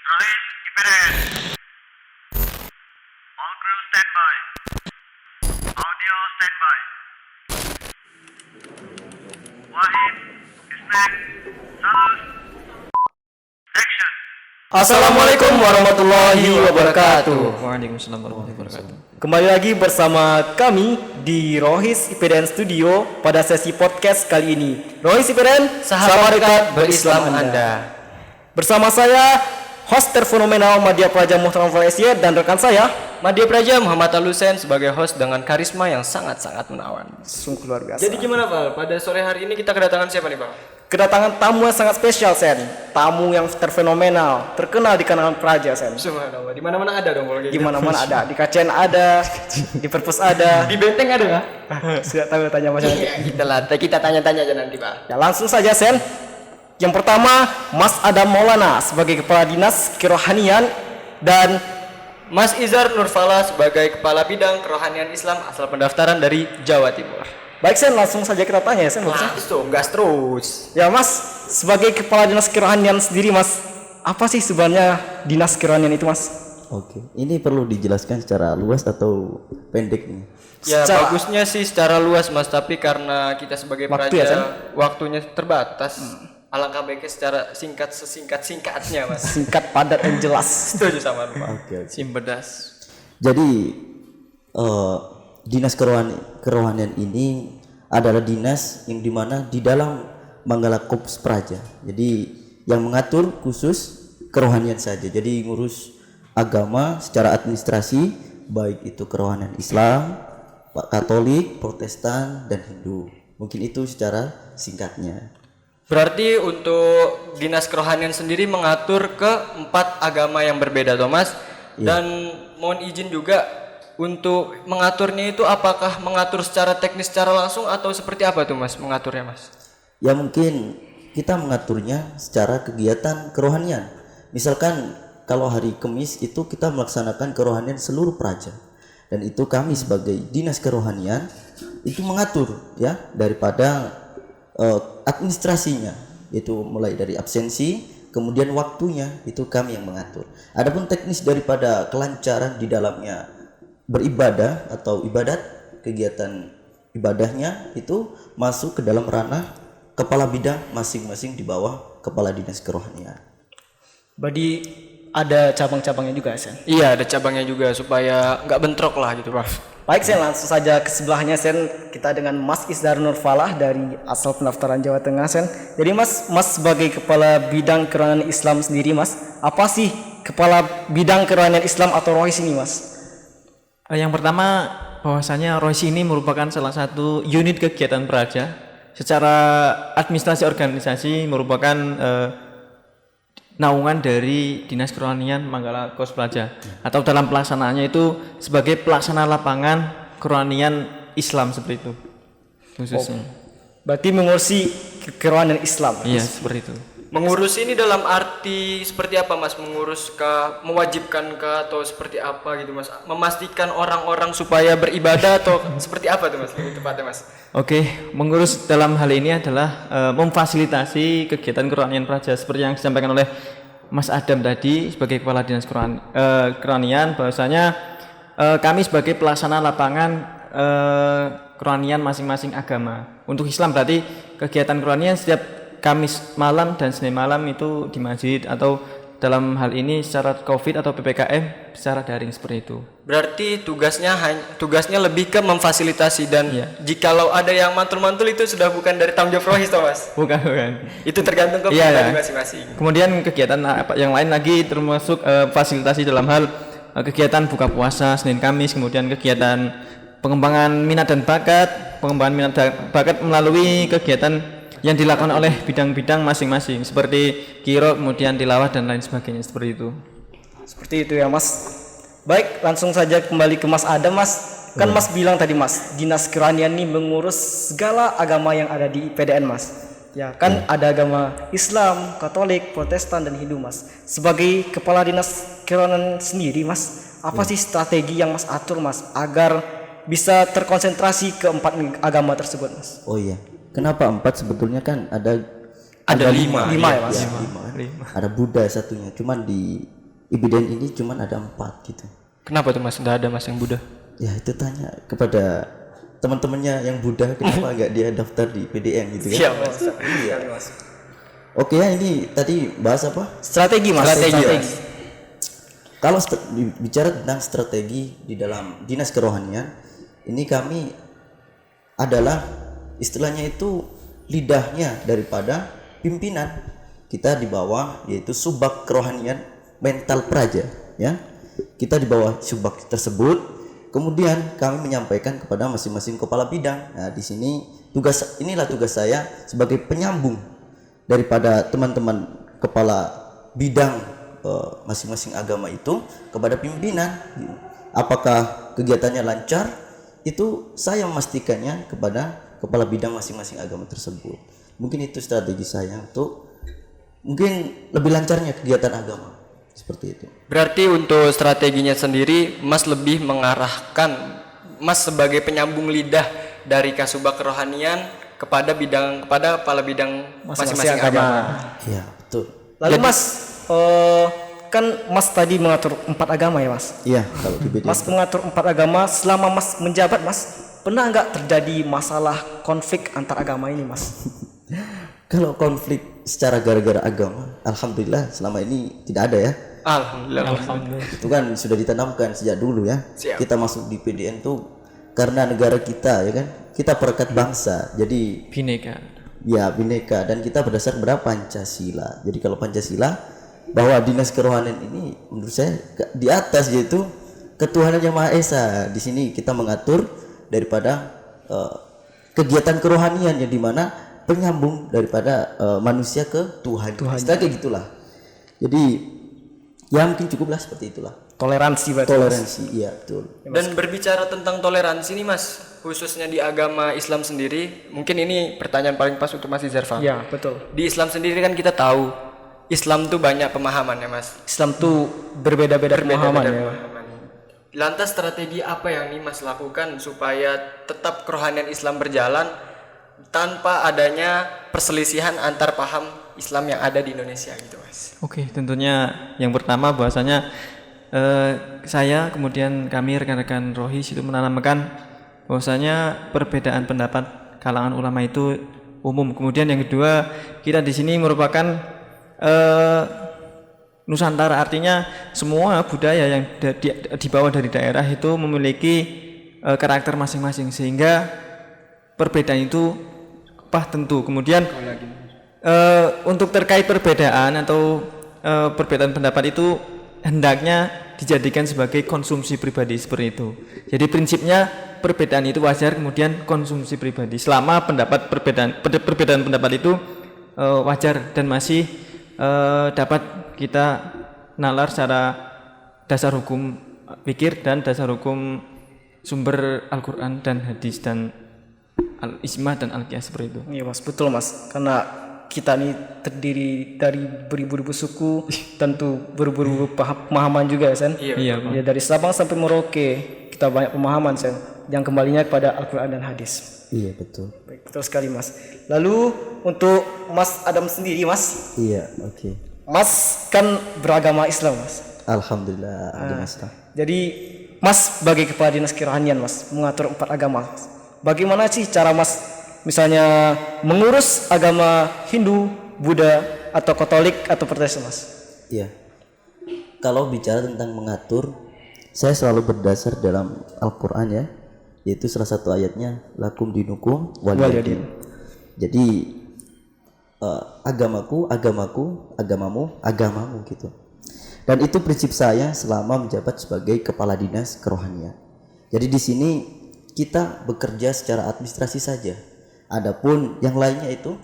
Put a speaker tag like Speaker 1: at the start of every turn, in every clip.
Speaker 1: Rohit, IPDN. All crew standby. Audio standby. Wahid, Istek, Salus. Action.
Speaker 2: Assalamualaikum warahmatullahi wabarakatuh.
Speaker 3: Waalaikumsalam warahmatullahi wabarakatuh.
Speaker 2: Kembali lagi bersama kami di Rohis IPDN Studio pada sesi podcast kali ini. Rohis IPDN, sahabat dekat berislam Anda. Bersama saya, host terfenomenal Madya Praja Muhtaram Malaysia dan rekan saya,
Speaker 3: Madya Praja Muhammad Alusen sebagai host dengan karisma yang sangat-sangat menawan.
Speaker 2: sungguh luar biasa.
Speaker 3: Jadi gimana Pak? Pada sore hari ini kita kedatangan siapa nih Pak?
Speaker 2: Kedatangan tamu yang sangat spesial, Sen. Tamu yang terfenomenal, terkenal di kalangan Praja, Sen.
Speaker 3: Subhanallah, di mana-mana ada dong kalau kayak
Speaker 2: Di
Speaker 3: gitu.
Speaker 2: mana-mana ada, di KCN ada, di Perpus ada.
Speaker 3: Di Benteng ada nggak?
Speaker 2: Sudah tahu tanya masyarakat.
Speaker 3: Kita tanya-tanya aja nanti Pak.
Speaker 2: Ya langsung saja, Sen. Yang pertama, Mas Adam Maulana sebagai Kepala Dinas Kerohanian dan
Speaker 3: Mas Izar Nurfala sebagai Kepala Bidang Kerohanian Islam asal pendaftaran dari Jawa Timur.
Speaker 2: baik, Sen, langsung saja kita tanya, Sen.
Speaker 3: Langsung gas terus.
Speaker 2: Ya, Mas, sebagai Kepala Dinas Kerohanian sendiri, Mas, apa sih sebenarnya Dinas Kerohanian itu, Mas?
Speaker 4: Oke, ini perlu dijelaskan secara luas atau pendek nih?
Speaker 3: Ya
Speaker 2: Secara-
Speaker 3: bagusnya sih secara luas Mas, tapi karena kita sebagai
Speaker 2: Waktu
Speaker 3: praja
Speaker 2: ya, San?
Speaker 3: waktunya terbatas. Alangkah baiknya secara singkat sesingkat-singkatnya Mas.
Speaker 2: Singkat, padat, dan jelas.
Speaker 3: Setuju sama lu Pak.
Speaker 4: Oke.
Speaker 3: Simpedas.
Speaker 4: Jadi dinas kerohanian ini adalah dinas yang dimana di dalam Manggala Korps Praja. Jadi yang mengatur khusus kerohanian saja. Jadi ngurus agama secara administrasi, baik itu kerohanian Islam, Katolik, Protestan, dan Hindu. Mungkin itu secara singkatnya.
Speaker 3: Berarti untuk dinas kerohanian sendiri mengatur ke 4 agama yang berbeda Thomas. Dan mohon izin juga untuk mengaturnya itu apakah mengatur secara teknis secara langsung atau seperti apa tuh Mas mengaturnya Mas?
Speaker 4: Ya mungkin kita mengaturnya secara kegiatan kerohanian. Misalkan kalau hari Kamis itu kita melaksanakan kerohanian seluruh praja. Dan itu kami sebagai dinas kerohanian itu mengatur ya daripada administrasinya, itu mulai dari absensi, kemudian waktunya itu kami yang mengatur. Adapun teknis daripada kelancaran di dalamnya beribadah atau ibadat, kegiatan ibadahnya itu masuk ke dalam ranah kepala bidang masing-masing di bawah kepala dinas kerohanian.
Speaker 2: Berarti ada cabang-cabangnya juga, Sen.
Speaker 3: Iya ada cabangnya juga supaya nggak bentrok lah gitu Pak.
Speaker 2: Baik, Sen, langsung saja ke sebelahnya, Sen. Kita dengan Mas Izar Nurfalah dari asal pendaftaran Jawa Tengah, Sen. Jadi Mas sebagai Kepala Bidang Kerohanian Islam sendiri, Mas, apa sih Kepala Bidang Kerohanian Islam atau Rohis ini, Mas?
Speaker 5: Yang pertama bahwasanya Rohis ini merupakan salah satu unit kegiatan praja. Secara administrasi organisasi merupakan naungan dari Dinas Kerohanian Manggala Korps Praja, atau dalam pelaksanaannya itu sebagai pelaksana lapangan kerohanian Islam seperti itu khususnya.
Speaker 2: Berarti mengurusi kerohanian Islam.
Speaker 5: Iya, seperti itu.
Speaker 3: Mengurus ini dalam arti seperti apa Mas? Mengurus kah, mewajibkan kah, atau seperti apa gitu Mas? Memastikan orang-orang supaya beribadah atau seperti apa tuh Mas? Lebih tepatnya Mas.
Speaker 5: Oke, mengurus dalam hal ini adalah memfasilitasi kegiatan kerohanian praja seperti yang disampaikan oleh Mas Adam tadi sebagai Kepala Dinas Kerohanian, bahwasanya kami sebagai pelaksana lapangan kerohanian masing-masing agama. Untuk Islam berarti kegiatan kerohanian setiap Kamis malam dan Senin malam itu di masjid, atau dalam hal ini secara COVID atau PPKM secara daring seperti itu.
Speaker 3: Berarti tugasnya lebih ke memfasilitasi, dan jikalau ada yang mantul-mantul itu sudah bukan dari tanggung jawab Rohis toh Mas.
Speaker 5: Bukan.
Speaker 3: Itu tergantung ke
Speaker 5: Iya,
Speaker 3: pribadi
Speaker 5: ya.
Speaker 3: masing-masing.
Speaker 5: Kemudian kegiatan yang lain lagi termasuk fasilitasi dalam hal kegiatan buka puasa Senin Kamis, kemudian kegiatan pengembangan minat dan bakat melalui kegiatan yang dilakukan oleh bidang-bidang masing-masing seperti qiro, kemudian tilawah dan lain sebagainya seperti itu.
Speaker 2: Seperti itu ya, Mas. Baik, langsung saja kembali ke Mas Adam, Mas. Kan Mas bilang tadi, Mas, Dinas Kerohanian ini mengurus segala agama yang ada di PDN, Mas. Ya, kan ada agama Islam, Katolik, Protestan, dan Hindu, Mas. Sebagai Kepala Dinas Kerohanian sendiri, Mas, apa sih strategi yang Mas atur, Mas, agar bisa terkonsentrasi ke 4 agama tersebut, Mas?
Speaker 4: Oh iya, kenapa 4? Sebetulnya kan ada
Speaker 3: Ada 5.
Speaker 2: Lima ya, Mas.
Speaker 4: Ya, 5 kan. ada Buddha satunya. Cuman di IBDN ini cuman ada 4 gitu.
Speaker 3: Kenapa tuh mas? Nggak ada mas yang Buddha?
Speaker 4: Ya itu tanya kepada teman-temannya yang Buddha kenapa nggak dia daftar di PDN gitu kan?
Speaker 3: Siap mas.
Speaker 4: Iya. Oke ya, ini tadi bahas apa?
Speaker 2: Strategi mas.
Speaker 3: Strategi.
Speaker 4: Kalau bicara tentang strategi di dalam dinas kerohanian, ini kami adalah istilahnya itu lidahnya daripada pimpinan kita di bawah, yaitu subak kerohanian mental praja, ya. Kita di bawah subak tersebut, kemudian kami menyampaikan kepada masing-masing kepala bidang. Nah, di sini inilah tugas saya sebagai penyambung daripada teman-teman kepala bidang masing-masing agama itu kepada pimpinan. Apakah kegiatannya lancar? Itu saya memastikannya kepada kepala bidang masing-masing agama tersebut. Mungkin itu strategi saya untuk mungkin lebih lancarnya kegiatan agama seperti itu.
Speaker 3: Berarti untuk strateginya sendiri mas lebih mengarahkan mas sebagai penyambung lidah dari Kasubag Kerohanian kepada kepala bidang masing-masing agama.
Speaker 4: Iya, betul.
Speaker 2: Lalu mas, kan mas tadi mengatur 4 agama ya mas?
Speaker 4: Iya, kalau di BDN.
Speaker 2: Mas mengatur 4 agama, selama mas menjabat mas, pernah nggak terjadi masalah konflik antar agama ini mas?
Speaker 4: Kalau konflik secara gara-gara agama, alhamdulillah selama ini tidak ada ya.
Speaker 3: Alhamdulillah.
Speaker 4: Itu kan sudah ditanamkan sejak dulu ya.
Speaker 3: Siap.
Speaker 4: Kita masuk di PDN tuh karena negara kita ya kan, kita perekat bangsa. Jadi
Speaker 5: Bineka.
Speaker 4: ya bineka, dan kita berdasar pada Pancasila. Jadi kalau Pancasila, bahwa dinas kerohanian ini menurut saya di atas, yaitu ketuhanan yang Maha Esa. Di sini kita mengatur daripada kegiatan kerohanian yang dimana penyambung daripada manusia ke Tuhan. Istilah kayak gitulah. Jadi ya mungkin cukuplah seperti itulah.
Speaker 2: Toleransi berarti.
Speaker 4: Toleransi, iya betul.
Speaker 3: Dan berbicara tentang toleransi nih mas, khususnya di agama Islam sendiri, mungkin ini pertanyaan paling pas untuk Mas Izarfa.
Speaker 2: Ya betul.
Speaker 3: Di Islam sendiri kan kita tahu Islam tuh banyak pemahaman ya mas.
Speaker 2: Islam tuh berbeda-beda pemahaman ya.
Speaker 3: Pemahaman. Lantas strategi apa yang nih mas lakukan supaya tetap kerohanian Islam berjalan tanpa adanya perselisihan antar paham Islam yang ada di Indonesia gitu mas?
Speaker 5: Oke, tentunya yang pertama bahwasanya saya kemudian kami rekan-rekan Rohis itu menanamkan bahwasanya perbedaan pendapat kalangan ulama itu umum. Kemudian yang kedua, kita di sini merupakan Nusantara, artinya semua budaya yang dibawa dari daerah itu memiliki karakter masing-masing, sehingga perbedaan itu tentu. Kemudian untuk terkait perbedaan atau perbedaan pendapat itu hendaknya dijadikan sebagai konsumsi pribadi seperti itu. Jadi prinsipnya perbedaan itu wajar, kemudian konsumsi pribadi. Selama perbedaan pendapat itu wajar dan masih dapat kita nalar secara dasar hukum fikih dan dasar hukum sumber Al-Quran dan hadis dan al-ijma dan al-qiyas seperti itu.
Speaker 2: Iya mas, betul mas. Karena kita ini terdiri dari beribu-ribu suku, tentu beribu-ribu pemahaman juga ya Sen.
Speaker 5: Iya, Pak.
Speaker 2: Ya, dari Sabang sampai Merauke kita banyak pemahaman Sen, yang kembalinya kepada Al-Quran dan hadis.
Speaker 4: Iya betul.
Speaker 2: Baik, betul sekali mas. Lalu untuk Mas Adam sendiri mas,
Speaker 4: Iya, oke.
Speaker 2: Mas kan beragama Islam mas.
Speaker 4: Alhamdulillah ada masalah.
Speaker 2: Jadi Mas sebagai kepala dinas kerohanian mas mengatur 4 agama. Bagaimana sih cara Mas misalnya mengurus agama Hindu, Buddha, atau Katolik atau Protestan mas?
Speaker 4: Iya. Kalau bicara tentang mengatur, saya selalu berdasar dalam Al-Quran ya, yaitu salah satu ayatnya lakum dinukum waliyadin. Jadi agamaku, agamamu, agamamu gitu. Dan itu prinsip saya selama menjabat sebagai kepala dinas kerohanian. Jadi di sini kita bekerja secara administrasi saja. Adapun yang lainnya itu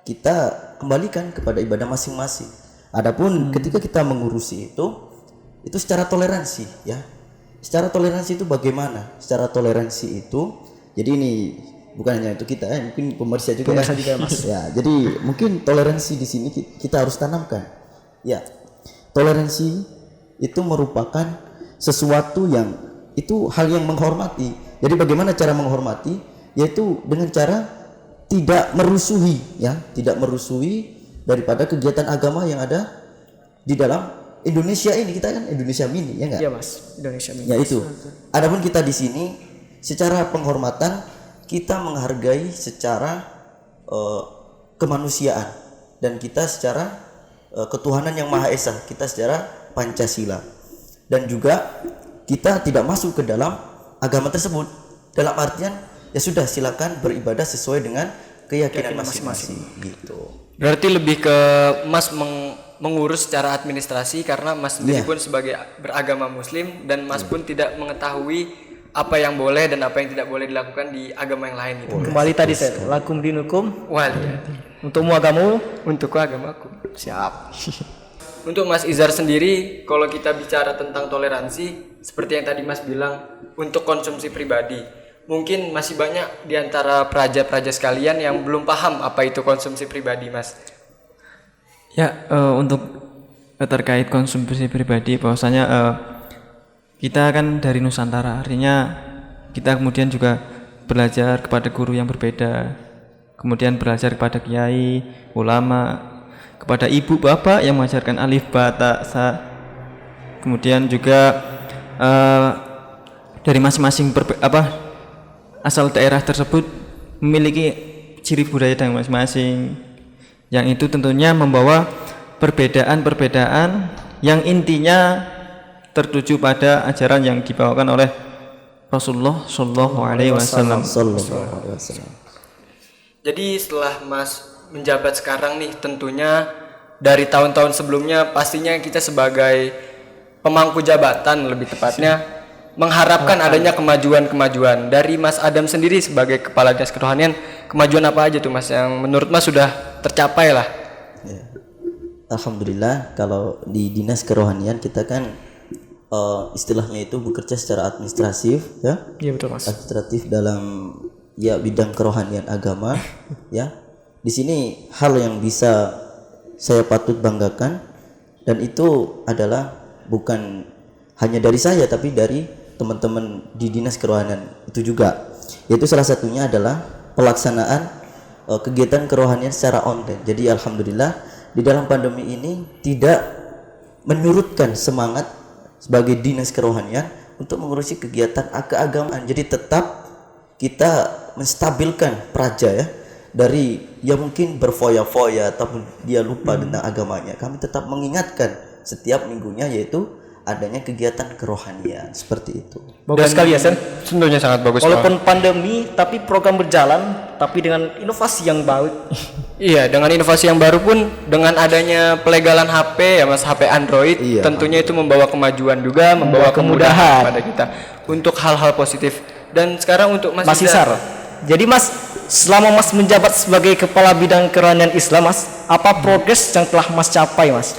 Speaker 4: kita kembalikan kepada ibadah masing-masing. Adapun ketika kita mengurusi itu secara toleransi ya. Secara toleransi itu bagaimana? Secara toleransi itu, jadi ini bukan hanya untuk kita ya, mungkin pemirsa juga ya. Mas. Ya, jadi mungkin toleransi di sini kita harus tanamkan. Ya. Toleransi itu merupakan sesuatu yang itu hal yang menghormati. Jadi bagaimana cara menghormati? Yaitu dengan cara tidak merusuhi ya, tidak merusuhi daripada kegiatan agama yang ada di dalam Indonesia ini. Kita kan Indonesia mini, ya enggak?
Speaker 2: Iya mas, Indonesia Mini.
Speaker 4: Ya itu. Adapun kita di sini secara penghormatan kita menghargai secara kemanusiaan, dan kita secara ketuhanan yang Maha Esa, kita secara Pancasila, dan juga kita tidak masuk ke dalam agama tersebut. Dalam artian ya sudah, silakan beribadah sesuai dengan keyakinan masing-masing gitu.
Speaker 3: Berarti lebih ke Mas mengurus secara administrasi, karena Mas sendiri
Speaker 4: Iya.
Speaker 3: pun sebagai beragama Muslim, dan Mas pun tidak mengetahui apa yang boleh dan apa yang tidak boleh dilakukan di agama yang lain gitu.
Speaker 2: Kembali tadi saya, lakum dinukum
Speaker 3: Waliyadin.
Speaker 2: untukmu agamamu.
Speaker 3: Untukku agamaku.
Speaker 2: Siap.
Speaker 3: Untuk Mas Izar sendiri, kalau kita bicara tentang toleransi, seperti yang tadi Mas bilang, untuk konsumsi pribadi, mungkin masih banyak di antara praja-praja sekalian yang belum paham apa itu konsumsi pribadi, Mas.
Speaker 5: Ya, untuk terkait konsumsi pribadi, bahwasanya kita kan dari Nusantara, artinya kita kemudian juga belajar kepada guru yang berbeda, kemudian belajar kepada kiai, ulama, kepada ibu bapak yang mengajarkan alif ba ta sa, kemudian juga dari masing-masing asal daerah tersebut memiliki ciri budaya dan masing-masing, yang itu tentunya membawa perbedaan-perbedaan yang intinya tertuju pada ajaran yang dibawakan oleh Rasulullah Shallallahu Alaihi Wasallam.
Speaker 4: Sallallahu alaihi wasallam.
Speaker 3: Jadi setelah Mas menjabat sekarang nih, tentunya dari tahun-tahun sebelumnya pastinya kita sebagai pemangku jabatan lebih tepatnya mengharapkan adanya kemajuan-kemajuan. Dari Mas Adam sendiri sebagai Kepala Dinas Kerohanian, kemajuan apa aja tuh Mas yang menurut Mas sudah tercapai lah?
Speaker 4: Ya. Alhamdulillah, kalau di Dinas Kerohanian kita kan istilahnya itu bekerja secara administratif, ya.
Speaker 2: Iya betul mas.
Speaker 4: Administratif dalam ya bidang kerohanian agama, ya. Di sini hal yang bisa saya patut banggakan, dan itu adalah bukan hanya dari saya tapi dari teman-teman di Dinas Kerohanian itu juga, yaitu salah satunya adalah pelaksanaan kegiatan kerohanian secara online. Jadi alhamdulillah di dalam pandemi ini tidak menyurutkan semangat sebagai dinas kerohanian untuk mengurusi kegiatan keagamaan. Jadi tetap kita menstabilkan praja, ya, dari yang mungkin berfoya-foya ataupun dia lupa tentang agamanya. Kami tetap mengingatkan setiap minggunya, yaitu adanya kegiatan kerohanian seperti itu.
Speaker 2: Bagus sekali ya Sen.
Speaker 3: Tentunya sangat bagus.
Speaker 2: Walaupun pandemi tapi program berjalan, tapi dengan inovasi yang baru.
Speaker 3: Iya, dengan inovasi yang baru pun, dengan adanya pelegalan HP ya Mas, HP Android,
Speaker 4: Iya,
Speaker 3: tentunya itu membawa kemajuan juga, membawa kemudahan pada kita untuk hal-hal positif. Dan sekarang untuk Mas
Speaker 2: Izar. Jadi Mas, selama Mas menjabat sebagai Kepala Bidang Kerohanian Islam Mas, apa progres yang telah Mas capai Mas?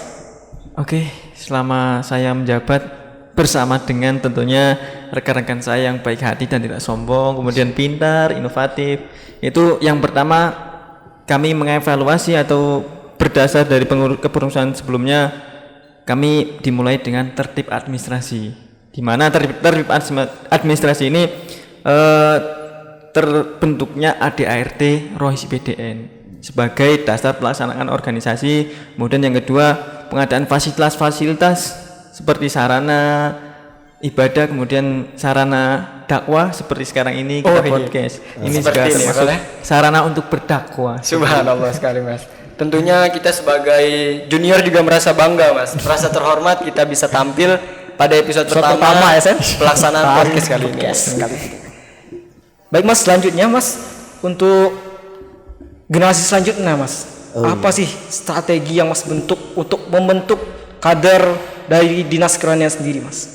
Speaker 5: Oke, selama saya menjabat bersama dengan tentunya rekan-rekan saya yang baik hati dan tidak sombong, kemudian pintar, inovatif, itu yang pertama kami mengevaluasi atau berdasar dari kepengurusan sebelumnya, kami dimulai dengan tertib administrasi, di mana tertib administrasi ini terbentuknya ADART Rohis PDN sebagai dasar pelaksanaan organisasi. Kemudian yang kedua, pengadaan fasilitas-fasilitas seperti sarana ibadah, kemudian sarana dakwah seperti sekarang ini kita podcast. Ini juga
Speaker 3: Seperti ini,
Speaker 5: termasuk
Speaker 3: boleh?
Speaker 5: sarana untuk berdakwah.
Speaker 3: Subhanallah sekali Mas. Tentunya kita sebagai junior juga merasa bangga Mas, merasa terhormat kita bisa tampil pada episode pertama
Speaker 2: ya Sen.
Speaker 3: pelaksanaan podcast kali ini.
Speaker 2: Baik Mas, selanjutnya Mas, untuk generasi selanjutnya Mas, apa sih strategi yang Mas bentuk untuk membentuk kader dari Dinas Kerohanian sendiri Mas?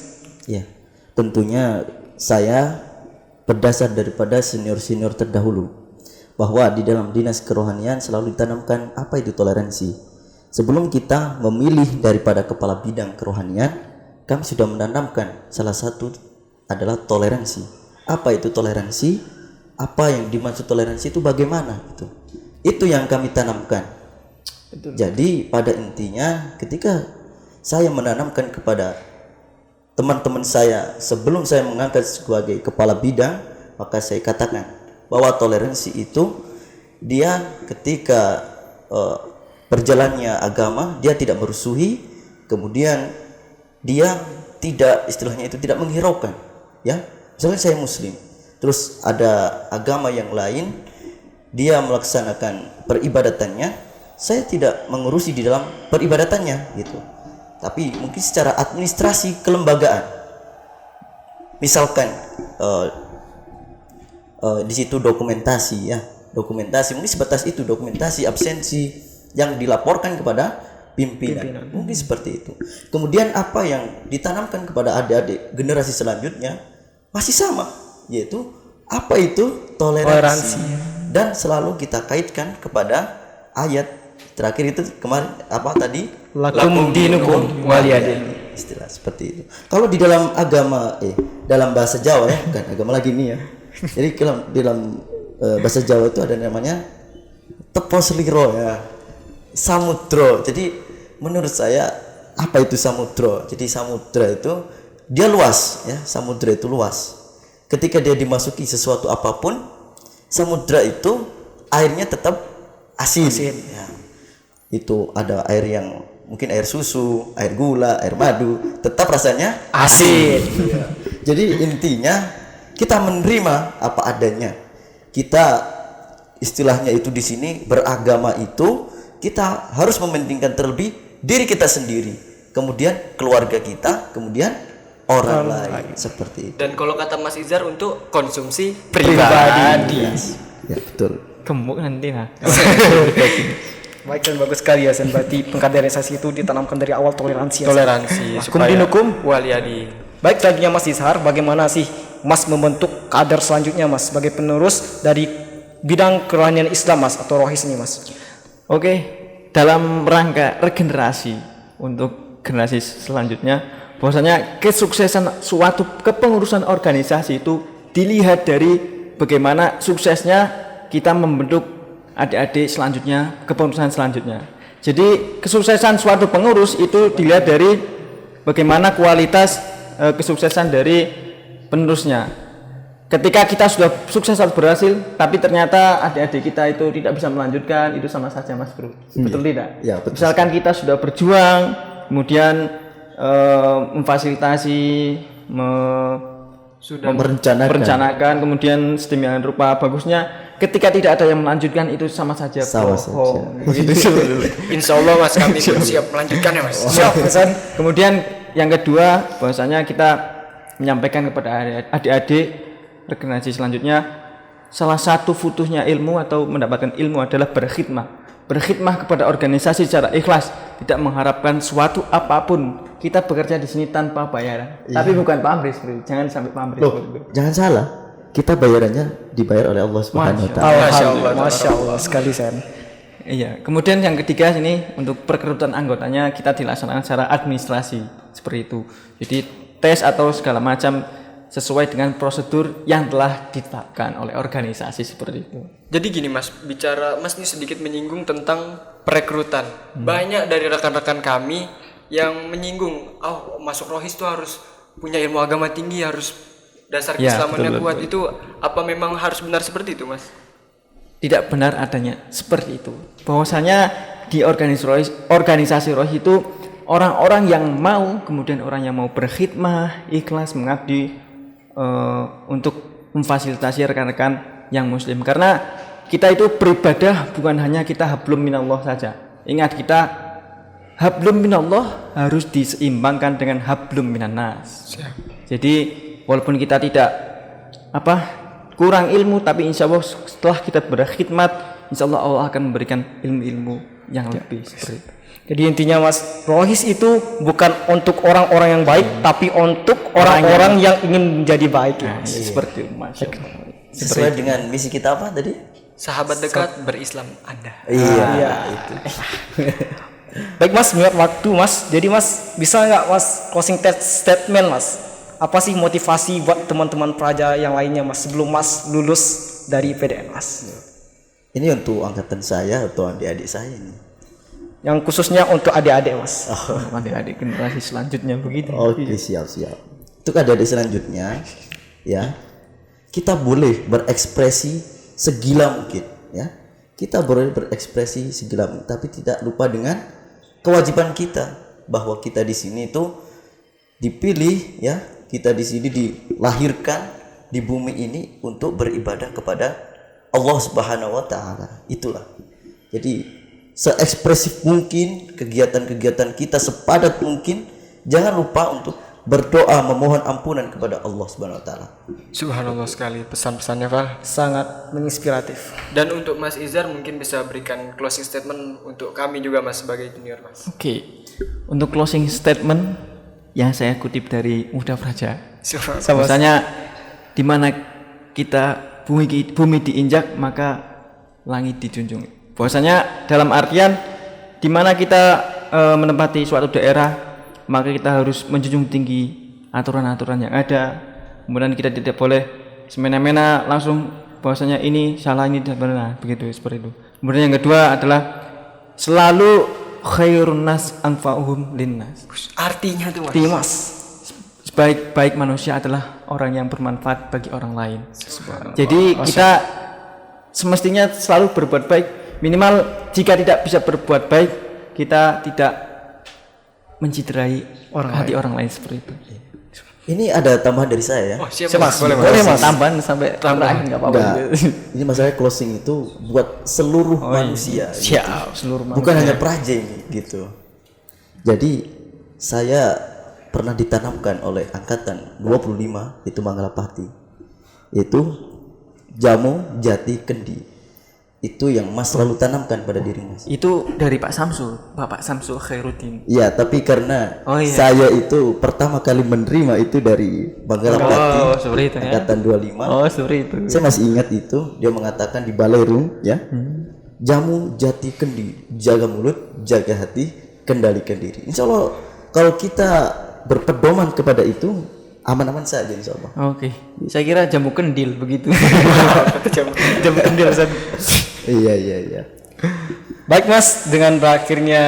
Speaker 4: Ya, tentunya saya berdasar daripada senior-senior terdahulu, bahwa di dalam dinas kerohanian selalu ditanamkan apa itu toleransi. Sebelum kita memilih daripada kepala bidang kerohanian, kami sudah menanamkan salah satu adalah toleransi. Apa itu toleransi? Apa yang dimaksud toleransi itu bagaimana? Itu yang kami tanamkan. Jadi pada intinya ketika saya menanamkan kepada teman-teman saya sebelum saya mengangkat sebagai kepala bidang, maka saya katakan bahwa toleransi itu dia ketika berjalannya agama, dia tidak merusuhi, kemudian dia tidak, istilahnya itu tidak menghiraukan, ya. Misalnya saya muslim, terus ada agama yang lain, dia melaksanakan peribadatannya, saya tidak mengurusi di dalam peribadatannya gitu. Tapi mungkin secara administrasi kelembagaan, misalkan di situ dokumentasi, ya, dokumentasi mungkin sebatas itu, dokumentasi absensi yang dilaporkan kepada pimpinan. Mungkin seperti itu. Kemudian apa yang ditanamkan kepada adik-adik generasi selanjutnya masih sama, yaitu apa itu toleransi. Dan selalu kita kaitkan kepada ayat terakhir itu kemarin apa tadi?
Speaker 2: Lakum dinukum waliyadin.
Speaker 4: Istilah seperti itu. Kalau di dalam agama dalam bahasa Jawa, ya, bukan agama lagi nih, ya. Jadi dalam bahasa Jawa itu ada namanya tepo seliro, ya. Samudra. Jadi menurut saya apa itu samudra? Jadi samudra itu dia luas, ya. Samudra itu luas. Ketika dia dimasuki sesuatu apapun, samudra itu airnya tetap asin. Ya. Itu ada air yang mungkin air susu, air gula, air madu, tetap rasanya asin. Ya. Jadi intinya kita menerima apa adanya. Kita istilahnya itu di sini beragama itu kita harus mementingkan terlebih diri kita sendiri, kemudian keluarga kita, kemudian orang lain, seperti itu.
Speaker 3: Dan kalau kata Mas Izhar untuk konsumsi pribadi.
Speaker 4: Ya, betul.
Speaker 5: Gemuk nanti nah.
Speaker 2: Baik dan bagus sekali ya Sen. Berarti pengkaderisasi itu ditanamkan dari awal toleransi.
Speaker 3: Toleransi
Speaker 2: Lakum dinukum
Speaker 3: waliyadin.
Speaker 2: Baik, selanjutnya Mas Izhar, bagaimana sih Mas membentuk kader selanjutnya Mas sebagai penerus dari bidang kerohanian Islam Mas atau rohis ini Mas?
Speaker 5: Oke, dalam rangka regenerasi untuk generasi selanjutnya, bahwasanya kesuksesan suatu kepengurusan organisasi itu dilihat dari bagaimana suksesnya kita membentuk adik-adik selanjutnya, kepengurusan selanjutnya. Jadi kesuksesan suatu pengurus itu dilihat dari bagaimana kualitas kesuksesan dari penerusnya. Ketika kita sudah sukses atau berhasil, tapi ternyata adik-adik kita itu tidak bisa melanjutkan, itu sama saja Mas Bro. Betul tidak?
Speaker 4: Ya, betul.
Speaker 5: Misalkan kita sudah berjuang, kemudian memfasilitasi, merencanakan, kemudian sedemikian rupa bagusnya, ketika tidak ada yang melanjutkan itu sama saja bohong.
Speaker 3: Insya Allah Mas, kami siap melanjutkan ya Mas.
Speaker 5: Siap, kemudian yang kedua, bahwasanya kita menyampaikan kepada adik-adik regenerasi selanjutnya, salah satu futuhnya ilmu atau mendapatkan ilmu adalah berkhidmah kepada organisasi secara ikhlas, tidak mengharapkan suatu apapun. Kita bekerja di sini tanpa bayaran, tapi bukan pamrih, bro. Jangan sampai pamrih.
Speaker 4: Jangan salah, kita bayarannya dibayar oleh Allah Subhanahu wa taala.
Speaker 2: Masya Allah sekali Sen.
Speaker 5: Iya, kemudian yang ketiga sini untuk perekrutan anggotanya kita dilaksanakan secara administrasi seperti itu. Jadi tes atau segala macam sesuai dengan prosedur yang telah ditetapkan oleh organisasi seperti itu.
Speaker 3: Jadi gini Mas, bicara Mas ini sedikit menyinggung tentang perekrutan. Banyak dari rekan-rekan kami yang menyinggung, masuk rohis itu harus punya ilmu agama tinggi, harus dasar keislamannya kuat. Itu apa memang harus benar seperti itu Mas?
Speaker 5: Tidak benar adanya seperti itu. Bahwasanya di organisasi rohis itu orang-orang yang mau, kemudian orang yang mau berkhidmah, ikhlas mengabdi untuk memfasilitasi rekan-rekan yang muslim. Karena kita itu beribadah bukan hanya kita hablum minallah saja. Ingat, kita hablum minallah harus diseimbangkan dengan hablum minannas. Jadi walaupun kita tidak kurang ilmu, tapi insya Allah setelah kita berkhidmat, insya Allah Allah akan memberikan ilmu-ilmu yang lebih seperti itu.
Speaker 2: Jadi intinya Mas, rohis itu bukan untuk orang-orang yang baik, tapi untuk orang-orang yang ingin menjadi baik.
Speaker 5: Seperti itu, Mas.
Speaker 4: Sesuai dengan misi kita apa tadi?
Speaker 3: Sahabat dekat berislam Anda.
Speaker 4: Iya. Itu.
Speaker 2: Baik Mas, menurut waktu Mas, jadi Mas bisa nggak Mas closing statement Mas? Apa sih motivasi buat teman-teman praja yang lainnya Mas sebelum Mas lulus dari PDN Mas?
Speaker 4: Ini untuk angkatan saya atau adik-adik saya ini?
Speaker 2: Yang khususnya untuk adik-adik Mas.
Speaker 5: Adik-adik generasi selanjutnya begitu.
Speaker 4: Oke, siap. Untuk adik-adik selanjutnya, ya, kita boleh berekspresi segila mungkin, ya. kita boleh berekspresi segala, tapi tidak lupa dengan kewajiban kita bahwa kita di sini itu dipilih ya, kita di sini dilahirkan di bumi ini untuk beribadah kepada Allah Subhanahu wa taala. Itulah. Jadi seekspresif mungkin kegiatan-kegiatan kita, sepadat mungkin, jangan lupa untuk berdoa memohon ampunan kepada Allah Subhanahu wa taala.
Speaker 3: Subhanallah sekali pesan-pesannya, Val.
Speaker 2: Sangat menginspiratif.
Speaker 3: Dan untuk Mas Izar mungkin bisa berikan closing statement untuk kami juga Mas sebagai junior Mas.
Speaker 5: Oke. Untuk closing statement yang saya kutip dari Muda Praja. Bahwasanya di mana kita bumi diinjak maka langit dijunjung. Bahwasanya dalam artian di mana kita menempati suatu daerah, maka kita harus menjunjung tinggi aturan-aturan yang ada. Kemudian kita tidak boleh semena-mena langsung bahwasanya ini salah, ini tidak benar, begitu, seperti itu. Kemudian yang kedua adalah selalu khairun nas anfa'uhum linnas.
Speaker 3: Artinya tuh Mas.
Speaker 2: Dimas.
Speaker 5: Sebaik-baik manusia adalah orang yang bermanfaat bagi orang lain. Jadi kita semestinya selalu berbuat baik. Minimal jika tidak bisa berbuat baik, kita tidak menciderai hati orang lain seperti itu.
Speaker 4: Ini ada tambahan dari saya ya.
Speaker 3: Oh, siap
Speaker 2: Mas,
Speaker 3: Mas.
Speaker 2: boleh Mas.
Speaker 5: Tambahan sampai terakhir enggak apa-apa.
Speaker 4: Enggak. Ini masalah closing itu buat seluruh manusia. Gitu.
Speaker 5: Seluruh
Speaker 4: Bukan hanya praja ini gitu. Jadi saya pernah ditanamkan oleh angkatan 25 itu Mangalapati. Itu jamu jati kendi. Itu yang Mas selalu tanamkan pada diri Mas.
Speaker 5: Itu dari Pak Samsul, Bapak Samsul Khairuddin.
Speaker 4: Iya, tapi karena saya itu pertama kali menerima itu dari Mangalapati,
Speaker 5: seperti itu ya.
Speaker 4: angkatan 25.
Speaker 5: Seperti itu.
Speaker 4: Saya masih ingat itu, dia mengatakan di balai room ya. Jamu jati kendi, jaga mulut, jaga hati, kendalikan diri. Insya Allah kalau kita berpedoman kepada itu, aman-aman saja insya Allah.
Speaker 5: Oke. Saya kira jamu kendil begitu. jamu kendil Ustaz.
Speaker 4: Iya.
Speaker 2: Baik Mas, dengan berakhirnya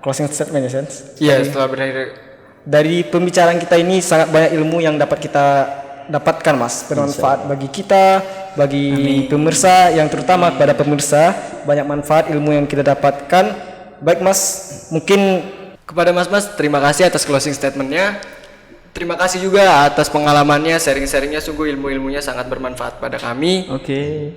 Speaker 2: closing statement ya Sens.
Speaker 3: Iya, setelah berakhir
Speaker 2: Dari pembicaraan kita ini sangat banyak ilmu yang dapat kita dapatkan Mas, bermanfaat bagi kita, bagi pemirsa, yang terutama kepada pemirsa, banyak manfaat ilmu yang kita dapatkan. Baik Mas, mungkin
Speaker 3: kepada Mas, terima kasih atas closing statementnya. Terima kasih juga atas pengalamannya, sharing-sharingnya, sungguh ilmu-ilmunya sangat bermanfaat pada kami.
Speaker 5: Oke.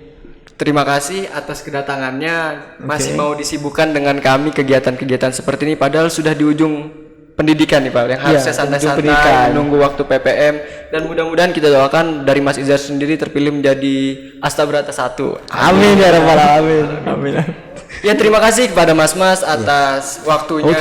Speaker 3: Terima kasih atas kedatangannya. Masih mau disibukkan dengan kami kegiatan-kegiatan seperti ini, padahal sudah di ujung pendidikan nih Pak, yang harusnya santai-santai menunggu waktu PPM, dan mudah-mudahan kita doakan dari Mas Izar sendiri terpilih menjadi Astabrata 1.
Speaker 2: amin ya rabbal alamin.
Speaker 5: Amin.
Speaker 3: Ya, terima kasih kepada Mas atas waktunya,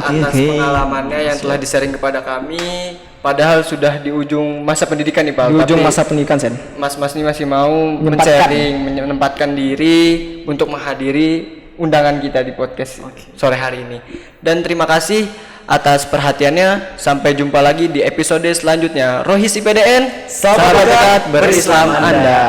Speaker 3: atas pengalamannya yang telah di-sharing kepada kami. Padahal sudah di ujung masa pendidikan nih Pak.
Speaker 2: Di ujung masa pendidikan Sen.
Speaker 3: Mas ini masih mau menempatkan diri untuk menghadiri undangan kita di podcast sore hari ini. Dan terima kasih atas perhatiannya. Sampai jumpa lagi di episode selanjutnya. Rohis IPDN, sahabat dekat berislam Anda.